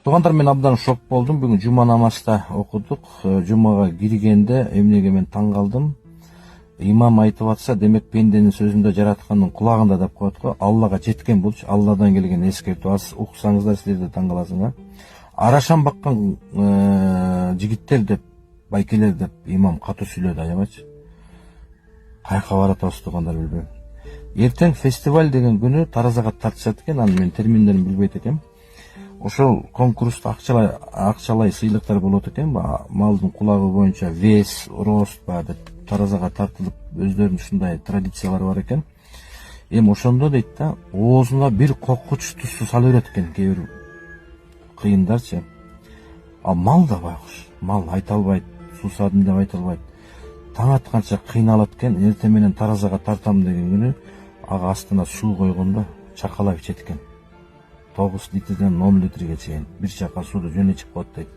Туугандар, мен абдан шок болдум. Бүгүн жума намазда окудук. Жумага киргенде эмнеге мен таң калдым. Имам айтып атса, демек пенденин сөзүндө жараткандын кулагында деп коет го. Аллага жеткен болчу. Алладан келген эскертүү. Az уксаңыздар силер да таң каласыңар. Арашан баккан жигиттер деп, байкелер деп имам катуу сүйлөдү, аябайчы. Каяка баратабыз туугандар, билбейм. Эртең фестиваль деген күнү таразага тартышат экен, анын мен терминдерин билбейт экенм. Ошол конкурста акчалай сыйлыктар болот экен. Малдын кулагы боюнча вес, рост деп таразага тартылып, өздөрүнүн ушундай традициялары бар экен. Ошондо дейт да, оозуна бир кокуч тузду сала берет экен кээ бир кыйындарчы. Мал да байкуш, мал айта албайт, суусадым деп айта албайт. Таң атканча кыйналат экен. Эртең менен таразага тартам деген күнү ага астына суу койгондо чакалап ичет экен. 9 литрден 10 литрге чейин бир чака сууду жөн ичип коет дейт.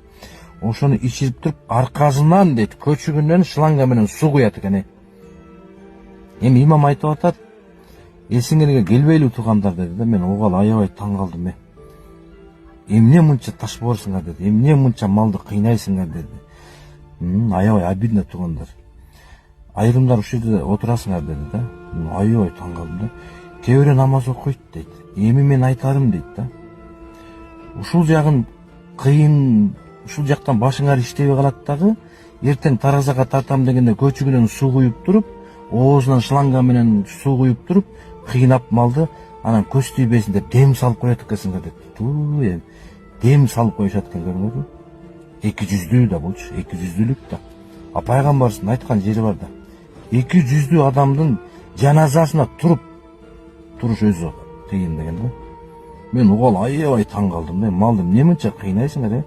Ошону ичирип туруп, аркасынан дейт, көчүгүнөн шланга менен суу куят экен. Имам айтып атат, эсиңерге келбейлүү туугандар деди да. Мен ого аябай таң калдым. Эмне мынча ташборсуңар деди. Эмне мынча малды кыйнайсыңар деди. Аябай обидно туугандар. Айрымдар ушул жерде отурасыңар деди да. Аябай таң калдым да. Кээ бирөө намаз окуйт дейт. Эми мен айтарым дейт да. Ушул жагын кыйын, ушул жактан башыңар иштебей калат дагы, эртең таразага тартам дегенде көчүгүнөн суу куюп туруп, оозунан шланга менен суу куюп туруп, кыйнап малды, анан көз тийбесин деп дем салып коет экенсиңер деп. Дем салып коюшат экен, көрдүңөрбү? 200 да болчу, 200 да. Пайгамбарыбыздын айткан жери бар да. 200 адамдын жаназасына туруш өзү кыйын деген да. Мен ого аябай таң калдым. Малды эмне мынча кыйнайсыңар,